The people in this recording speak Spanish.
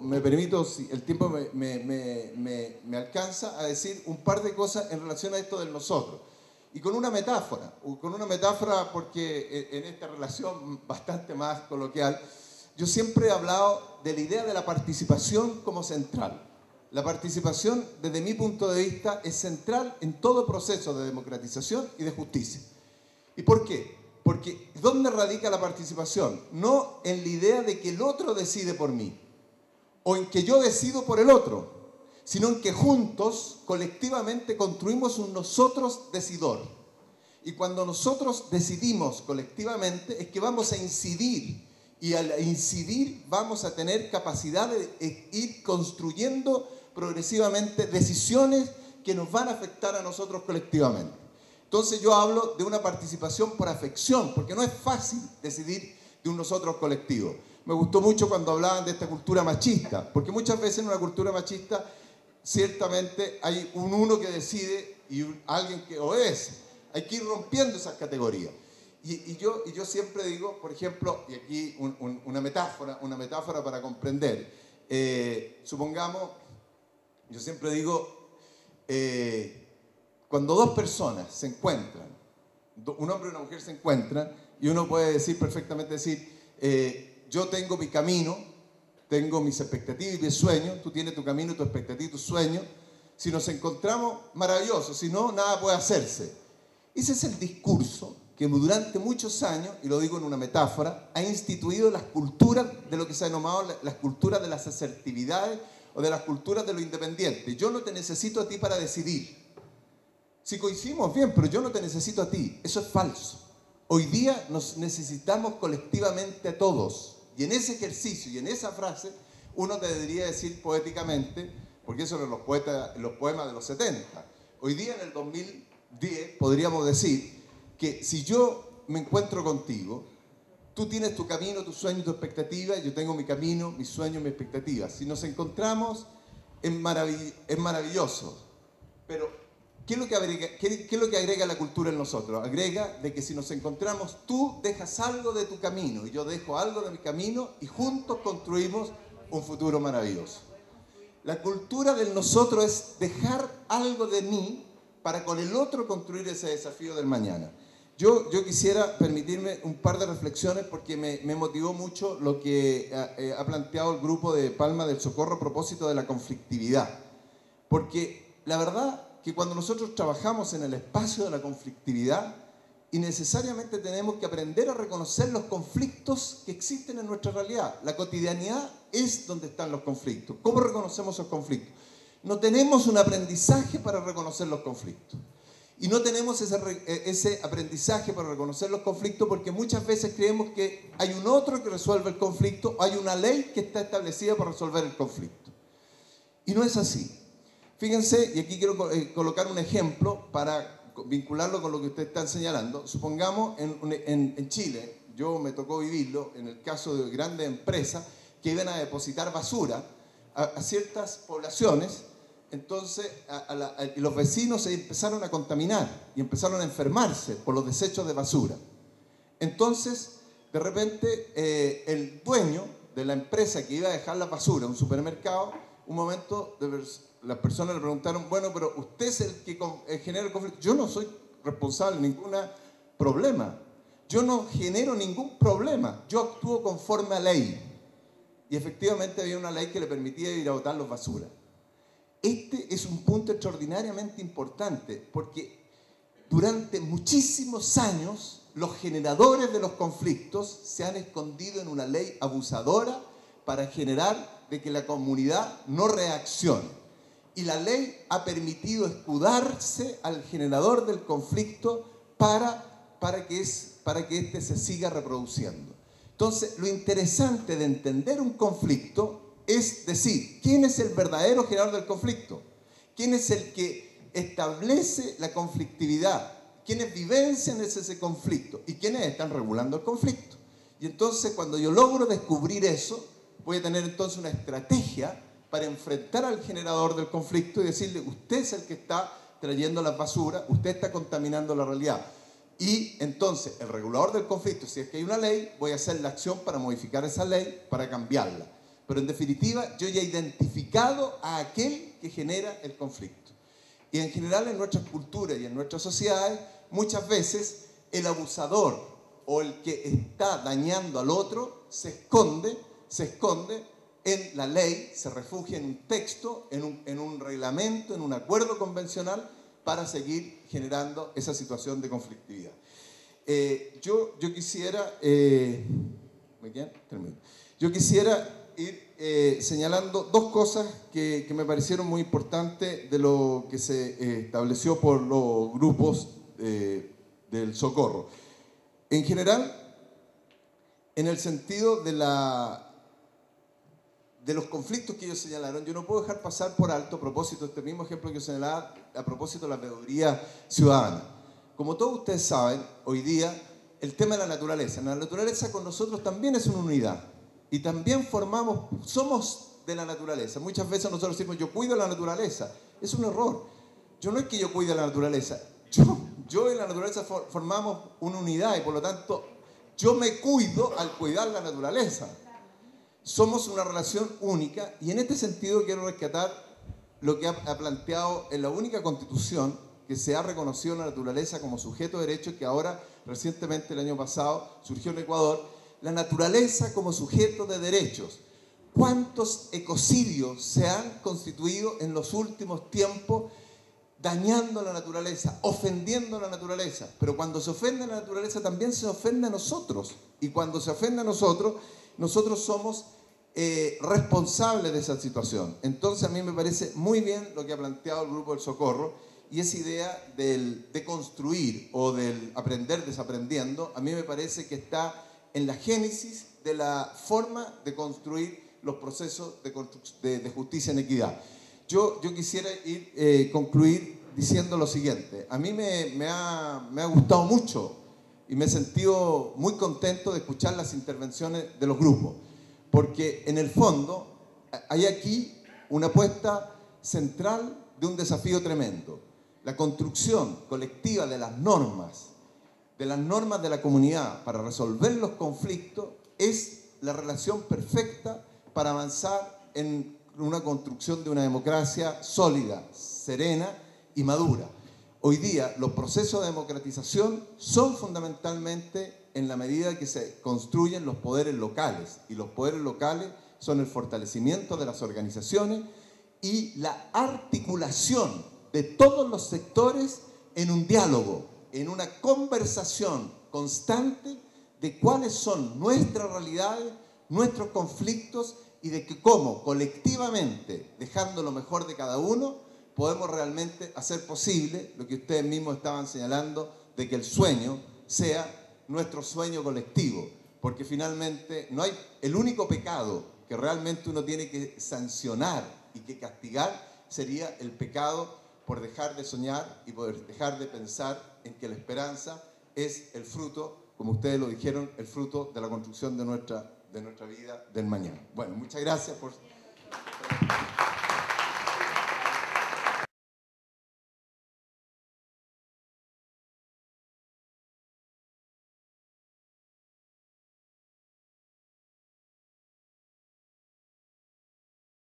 me permito, si el tiempo me alcanza, a decir un par de cosas en relación a esto del nosotros. Y con una metáfora porque en esta relación bastante más coloquial, yo siempre he hablado de la idea de la participación como central. La participación, desde mi punto de vista, es central en todo proceso de democratización y de justicia. ¿Y por qué? Porque ¿dónde radica la participación? No en la idea de que el otro decide por mí, o en que yo decido por el otro, sino en que juntos, colectivamente, construimos un nosotros decidor. Y cuando nosotros decidimos colectivamente, es que vamos a incidir, y al incidir vamos a tener capacidad de ir construyendo progresivamente decisiones que nos van a afectar a nosotros colectivamente. Entonces yo hablo de una participación por afección, porque no es fácil decidir de un nosotros colectivo. Me gustó mucho cuando hablaban de esta cultura machista, porque muchas veces en una cultura machista ciertamente hay un uno que decide y alguien que obedece. Hay que ir rompiendo esas categorías. Y yo siempre digo, por ejemplo, y aquí una metáfora para comprender. Supongamos, yo siempre digo, cuando dos personas se encuentran, un hombre y una mujer se encuentran, y uno puede decir perfectamente, yo tengo mi camino, tengo mis expectativas y mis sueños, tú tienes tu camino, tu expectativa y tus sueños. Si nos encontramos, maravilloso, si no, nada puede hacerse. Ese es el discurso que durante muchos años, y lo digo en una metáfora, ha instituido las culturas de lo que se ha llamado las culturas de las asertividades o de las culturas de lo independiente. Yo no te necesito a ti para decidir. Si coincidimos bien, pero yo no te necesito a ti. Eso es falso. Hoy día nos necesitamos colectivamente a todos. Y en ese ejercicio y en esa frase, uno te debería decir poéticamente, porque eso eran los poemas de los 70. Hoy día, en el 2010, podríamos decir que si yo me encuentro contigo, tú tienes tu camino, tu sueño, tu expectativa, yo tengo mi camino, mi sueño, mi expectativa. Si nos encontramos, es maravilloso. Pero, ¿qué es lo que agrega la cultura en nosotros? Agrega de que si nos encontramos, tú dejas algo de tu camino y yo dejo algo de mi camino y juntos construimos un futuro maravilloso. La cultura del nosotros es dejar algo de mí para con el otro construir ese desafío del mañana. Yo quisiera permitirme un par de reflexiones porque me motivó mucho lo que ha planteado el grupo de Palma del Socorro a propósito de la conflictividad. Porque la verdad que cuando nosotros trabajamos en el espacio de la conflictividad, y necesariamente tenemos que aprender a reconocer los conflictos que existen en nuestra realidad. La cotidianidad es donde están los conflictos. ¿Cómo reconocemos esos conflictos? No tenemos un aprendizaje para reconocer los conflictos. Y no tenemos ese aprendizaje para reconocer los conflictos porque muchas veces creemos que hay un otro que resuelve el conflicto, hay una ley que está establecida para resolver el conflicto. Y no es así. Fíjense, y aquí quiero colocar un ejemplo para vincularlo con lo que ustedes están señalando. Supongamos en Chile, yo me tocó vivirlo, en el caso de grandes empresas que iban a depositar basura a ciertas poblaciones. Entonces los vecinos se empezaron a contaminar y empezaron a enfermarse por los desechos de basura. Entonces, de repente, el dueño de la empresa que iba a dejar la basura, un supermercado, un momento las personas le preguntaron, bueno, pero usted es el que genera el conflicto. Yo no soy responsable de ningún problema. Yo no genero ningún problema. Yo actúo conforme a ley. Y efectivamente había una ley que le permitía ir a botar los basuras. Este es un punto extraordinariamente importante porque durante muchísimos años los generadores de los conflictos se han escondido en una ley abusadora para generar de que la comunidad no reaccione. Y la ley ha permitido escudarse al generador del conflicto para que éste se siga reproduciendo. Entonces, lo interesante de entender un conflicto es decir, ¿quién es el verdadero generador del conflicto? ¿Quién es el que establece la conflictividad? ¿Quiénes vivencian ese conflicto? ¿Y quiénes están regulando el conflicto? Y entonces, cuando yo logro descubrir eso, voy a tener entonces una estrategia para enfrentar al generador del conflicto y decirle, usted es el que está trayendo la basura, usted está contaminando la realidad. Y entonces, el regulador del conflicto, si es que hay una ley, voy a hacer la acción para modificar esa ley, para cambiarla. pero en definitiva yo ya he identificado a aquel que genera el conflicto. Y en general en nuestras culturas y en nuestras sociedades, muchas veces el abusador o el que está dañando al otro se esconde en la ley, se refugia en un texto, en un reglamento, en un acuerdo convencional para seguir generando esa situación de conflictividad. Yo quisiera, yo quisiera ir señalando dos cosas que me parecieron muy importantes de lo que se estableció por los grupos del Socorro. En general, en el sentido de los conflictos que ellos señalaron, yo no puedo dejar pasar por alto, a propósito de este mismo ejemplo que yo señalaba, a propósito de la veeduría ciudadana. Como todos ustedes saben, hoy día, el tema de la naturaleza con nosotros también es una unidad. Y también somos de la naturaleza. Muchas veces nosotros decimos, yo cuido la naturaleza. Es un error. Yo no es que yo cuide la naturaleza. Yo y la naturaleza formamos una unidad y por lo tanto, yo me cuido al cuidar la naturaleza. Somos una relación única y en este sentido quiero rescatar lo que ha planteado en la única constitución que se ha reconocido la naturaleza como sujeto de derecho, que ahora, recientemente, el año pasado, surgió en Ecuador, la naturaleza como sujeto de derechos. ¿Cuántos ecocidios se han constituido en los últimos tiempos dañando la naturaleza, ofendiendo a la naturaleza? Pero cuando se ofende a la naturaleza también se ofende a nosotros. Y cuando se ofende a nosotros, nosotros somos responsables de esa situación. Entonces a mí me parece muy bien lo que ha planteado el Grupo del Socorro y esa idea de construir o del aprender desaprendiendo, a mí me parece que está en la génesis de la forma de construir los procesos de justicia en equidad. Yo quisiera concluir diciendo lo siguiente. A mí me ha gustado mucho y me he sentido muy contento de escuchar las intervenciones de los grupos, porque en el fondo hay aquí una apuesta central de un desafío tremendo. La construcción colectiva de las normas de la comunidad para resolver los conflictos es la relación perfecta para avanzar en una construcción de una democracia sólida, serena y madura. Hoy día los procesos de democratización son fundamentalmente en la medida que se construyen los poderes locales, y los poderes locales son el fortalecimiento de las organizaciones y la articulación de todos los sectores en un diálogo, en una conversación constante de cuáles son nuestras realidades, nuestros conflictos y de que cómo colectivamente, dejando lo mejor de cada uno, podemos realmente hacer posible lo que ustedes mismos estaban señalando, de que el sueño sea nuestro sueño colectivo, porque finalmente no hay el único pecado que realmente uno tiene que sancionar y que castigar sería el pecado por dejar de soñar y por dejar de pensar en que la esperanza es el fruto, como ustedes lo dijeron, el fruto de la construcción de nuestra vida del mañana. Bueno, muchas gracias por